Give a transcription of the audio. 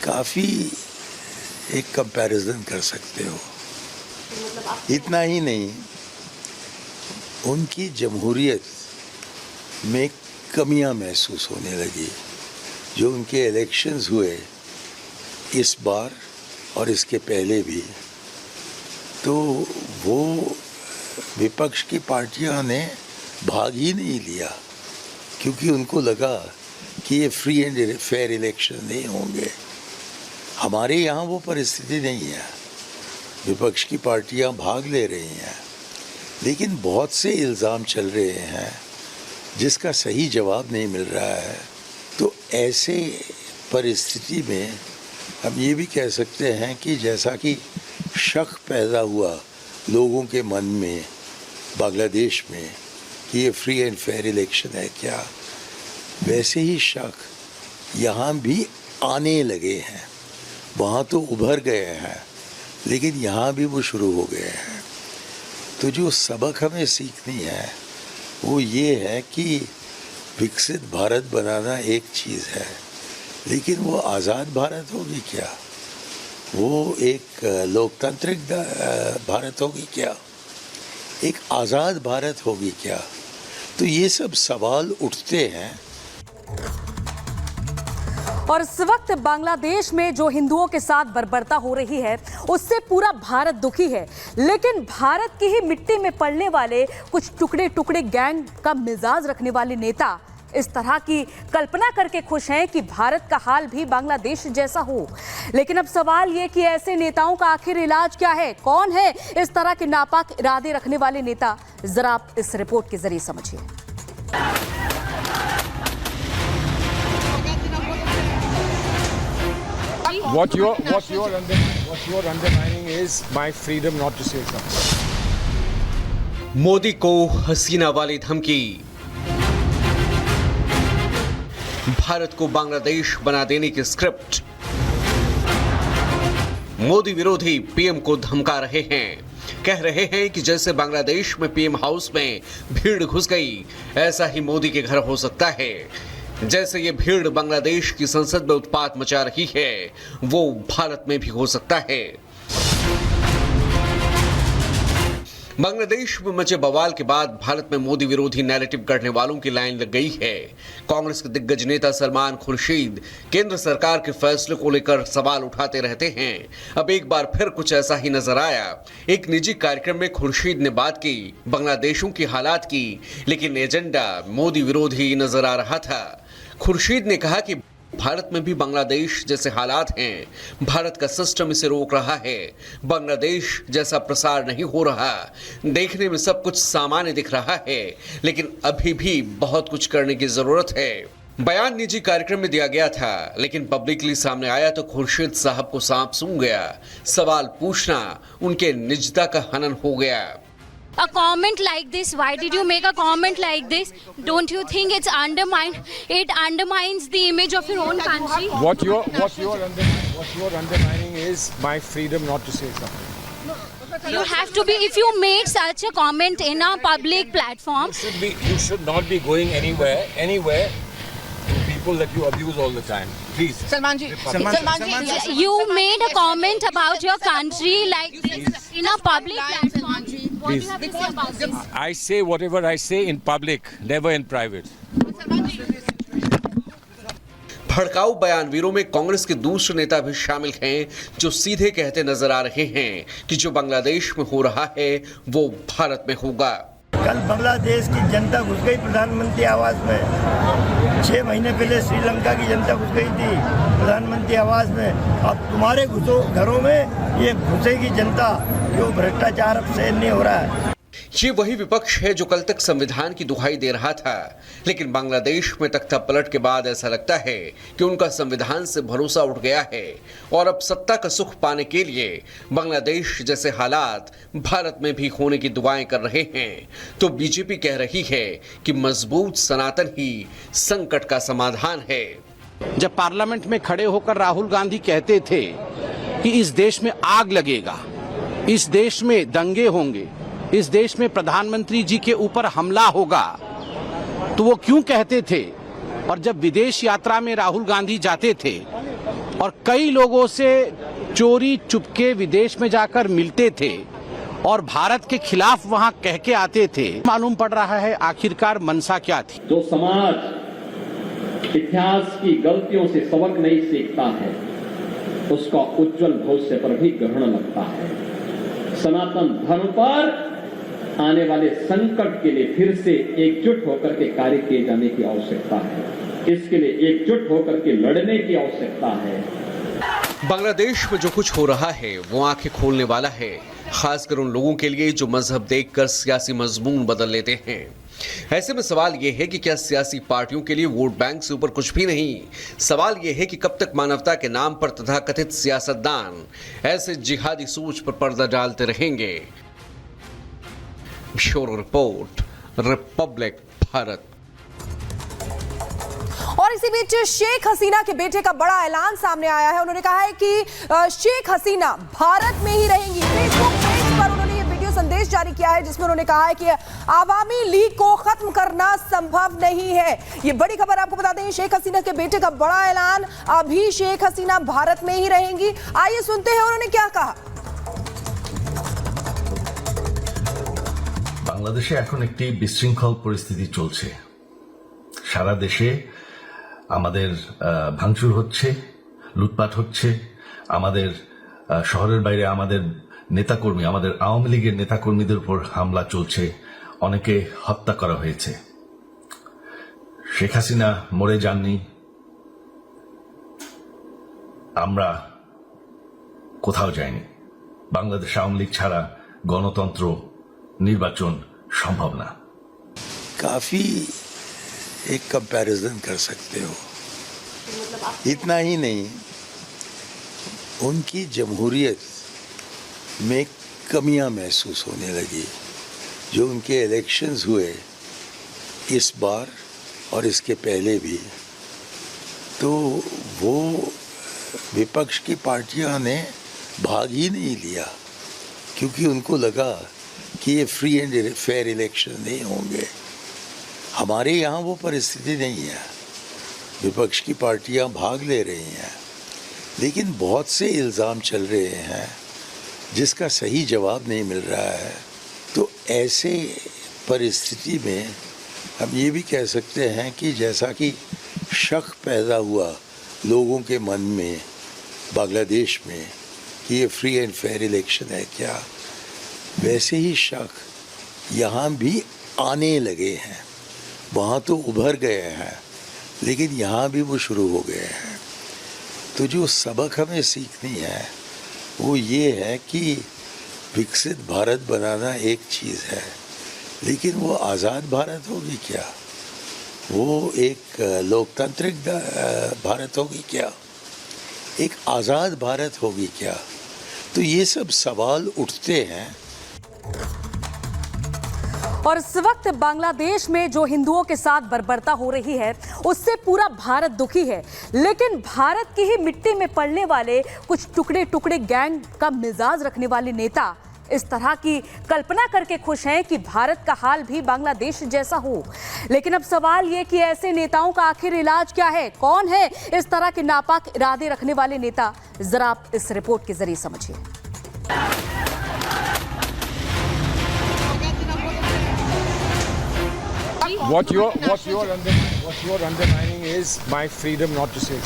काफ़ी एक कंपैरिजन कर सकते हो। इतना ही नहीं, उनकी जमहूरियत में कमियां महसूस होने लगी। जो उनके इलेक्शंस हुए इस बार और इसके पहले भी, तो वो विपक्ष की पार्टियों ने भाग ही नहीं लिया, क्योंकि उनको लगा कि ये फ्री एंड फेयर इलेक्शन नहीं होंगे। हमारे यहाँ वो परिस्थिति नहीं है, विपक्ष की पार्टियाँ भाग ले रही हैं, लेकिन बहुत से इल्ज़ाम चल रहे हैं जिसका सही जवाब नहीं मिल रहा है। तो ऐसे परिस्थिति में हम ये भी कह सकते हैं कि जैसा कि शक पैदा हुआ लोगों के मन में बांग्लादेश में कि ये फ्री एंड फेयर इलेक्शन है क्या, वैसे ही शक यहाँ भी आने लगे हैं। वहाँ तो उभर गए हैं, लेकिन यहाँ भी वो शुरू हो गए हैं। तो जो सबक हमें सीखनी है वो ये है कि विकसित भारत बनाना एक चीज़ है, लेकिन वो आज़ाद भारत होगी क्या, वो एक लोकतांत्रिक भारत होगी क्या, एक आज़ाद भारत होगी क्या। तो ये सब सवाल उठते हैं। और इस वक्त बांग्लादेश में जो हिंदुओं के साथ बर्बरता हो रही है उससे पूरा भारत दुखी है, लेकिन भारत की ही मिट्टी में पड़ने वाले कुछ टुकड़े टुकड़े गैंग का मिजाज रखने वाले नेता इस तरह की कल्पना करके खुश हैं कि भारत का हाल भी बांग्लादेश जैसा हो। लेकिन अब सवाल ये कि ऐसे नेताओं का आखिर इलाज क्या है, कौन है इस तरह के नापाक इरादे रखने वाले नेता, जरा आप इस रिपोर्ट के जरिए समझिए। What you're undermining is my freedom not to say something. Modi को हसीना वाली धमकी, भारत को बांग्लादेश बना देने की स्क्रिप्ट, मोदी विरोधी पीएम को धमका रहे हैं। कह रहे हैं कि जैसे बांग्लादेश में पीएम हाउस में भीड़ घुस गई, ऐसा ही मोदी के घर हो सकता है। जैसे ये भीड़ बांग्लादेश की संसद में उत्पात मचा रही है, वो भारत में भी हो सकता है। बांग्लादेश में मचे बवाल के बाद भारत में मोदी विरोधी नैरेटिव गढ़ने वालों की लाइन लग गई है। कांग्रेस के दिग्गज नेता सलमान खुर्शीद केंद्र सरकार के फैसले को लेकर सवाल उठाते रहते हैं। अब एक बार फिर कुछ ऐसा ही नजर आया। एक निजी कार्यक्रम में खुर्शीद ने बात की बांग्लादेशों की हालात की, लेकिन एजेंडा मोदी विरोधी नजर आ रहा था। खुर्शीद ने कहा कि भारत में भी बांग्लादेश जैसे हालात हैं, भारत का सिस्टम इसे रोक रहा है, बांग्लादेश जैसा प्रसार नहीं हो रहा। देखने में सब कुछ सामान्य दिख रहा है, लेकिन अभी भी बहुत कुछ करने की जरूरत है। बयान निजी कार्यक्रम में दिया गया था, लेकिन पब्लिकली सामने आया तो खुर्शीद साहब को सांप सूंघ गया। सवाल पूछना उनके निजता का हनन हो गया। A comment like this, why did you make a comment like this? Don't you think it undermines the image of your own country? What you're undermining is my freedom not to say something. You have to be, if you made such a comment in a public platform. You should not be going anywhere to people that you abuse all the time. Please. Salman ji, You made a comment about your country like this in a public platform. What do you have to say about this? I say whatever I say in public, never in private. भड़काऊ बयानवीरों में कांग्रेस के दूसरे नेता भी शामिल हैं, जो सीधे कहते नजर आ रहे हैं कि जो बांग्लादेश में हो रहा है वो भारत में होगा। कल बांग्लादेश की जनता घुस गई प्रधानमंत्री आवास में। 6 महीने पहले श्रीलंका की जनता घुस गई थी प्रधानमंत्री आवास में। अब तुम्हारे घरों में ये घुसेगी जनता, जो भ्रष्टाचार अब सहन नहीं हो रहा है। ये वही विपक्ष है जो कल तक संविधान की दुहाई दे रहा था, लेकिन बांग्लादेश में तख्ता पलट के बाद ऐसा लगता है कि उनका संविधान से भरोसा उठ गया है और अब सत्ता का सुख पाने के लिए बांग्लादेश जैसे हालात भारत में भी होने की दुआएं कर रहे हैं। तो बीजेपी कह रही है कि मजबूत सनातन ही संकट का समाधान है। जब पार्लियामेंट में खड़े होकर राहुल गांधी कहते थे कि इस देश में आग लगेगा, इस देश में दंगे होंगे, इस देश में प्रधानमंत्री जी के ऊपर हमला होगा, तो वो क्यों कहते थे? और जब विदेश यात्रा में राहुल गांधी जाते थे और कई लोगों से चोरी चुपके विदेश में जाकर मिलते थे और भारत के खिलाफ वहां कह के आते थे। मालूम पड़ रहा है आखिरकार मनसा क्या थी। जो समाज इतिहास की गलतियों से सबक नहीं सीखता है, उसका उज्जवल भविष्य पर भी ग्रहण लगता है। सनातन धर्म पर आने वाले संकट के लिए फिर से एकजुट होकर के कार्य किए जाने की आवश्यकता है। इसके लिए एकजुट होकर के लड़ने की आवश्यकता है। बांग्लादेश में जो कुछ हो रहा है वो आंखें खोलने वाला है, खासकर उन लोगों के लिए जो मजहब देखकर सियासी मजमून बदल लेते हैं। ऐसे में सवाल यह है कि क्या सियासी पार्टियों के लिए वोट बैंक से ऊपर कुछ भी नहीं? सवाल यह है कि कब तक मानवता के नाम पर तथाकथित सियासतदान ऐसे जिहादी सोच पर पर्दा डालते रहेंगे? Bureau report, Republic Bharat. और इसी बीच शेख हसीना के बेटे का बड़ा ऐलान सामने आया है। उन्होंने कहा है कि शेख हसीना भारत में ही रहेंगी। फेसबुक पेज पर उन्होंने ये वीडियो संदेश जारी किया है जिसमें उन्होंने कहा है कि आवामी लीग को खत्म करना संभव नहीं है। ये बड़ी खबर आपको बता दें, शेख हसीना के बेटे का बड़ा ऐलान, अभी शेख हसीना भारत में ही रहेंगी। आइए सुनते हैं उन्होंने क्या कहा। বাংলাদেশে এখন একটি বিশৃঙ্খল পরিস্থিতি চলছে। সারা দেশে আমাদের ভাঙচুর হচ্ছে, লুটপাট হচ্ছে, আমাদের শহরের বাইরে আমাদের নেতাকর্মী, আমাদের আওয়ামী লীগের নেতাকর্মীদের উপর হামলা চলছে, অনেকে হত্যা করা হয়েছে। শেখ হাসিনা মরে যাননি, আমরা কোথাও যাইনি। বাংলাদেশ আওয়ামী লীগ ছাড়া গণতন্ত্র निर्वाचन संभव ना। काफी एक कंपैरिजन कर सकते हो, इतना ही नहीं, उनकी जमहूरियत में कमियां महसूस होने लगी। जो उनके इलेक्शंस हुए इस बार और इसके पहले भी, तो वो विपक्ष की पार्टियां ने भाग ही नहीं लिया, क्योंकि उनको लगा कि ये फ्री एंड फेयर इलेक्शन नहीं होंगे। हमारे यहाँ वो परिस्थिति नहीं है, विपक्ष की पार्टियाँ भाग ले रही हैं, लेकिन बहुत से इल्ज़ाम चल रहे हैं जिसका सही जवाब नहीं मिल रहा है। तो ऐसे परिस्थिति में हम ये भी कह सकते हैं कि जैसा कि शक पैदा हुआ लोगों के मन में बांग्लादेश में कि ये फ्री एंड फेयर इलेक्शन है क्या, वैसे ही शक यहाँ भी आने लगे हैं। वहाँ तो उभर गए हैं, लेकिन यहाँ भी वो शुरू हो गए हैं। तो जो सबक हमें सीखनी है वो ये है कि विकसित भारत बनाना एक चीज़ है, लेकिन वो आज़ाद भारत होगी क्या, वो एक लोकतांत्रिक भारत होगी क्या, एक आज़ाद भारत होगी क्या? तो ये सब सवाल उठते हैं। और इस वक्त बांग्लादेश में जो हिंदुओं के साथ बर्बरता हो रही है उससे पूरा भारत दुखी है, लेकिन भारत की ही मिट्टी में पड़ने वाले कुछ टुकड़े टुकड़े गैंग का मिजाज रखने वाले नेता इस तरह की कल्पना करके खुश हैं कि भारत का हाल भी बांग्लादेश जैसा हो। लेकिन अब सवाल ये कि ऐसे नेताओं का आखिर इलाज क्या है? कौन है इस तरह के नापाक इरादे रखने वाले नेता? जरा आप इस रिपोर्ट के जरिए समझिए। What you're undermining is my freedom not to say.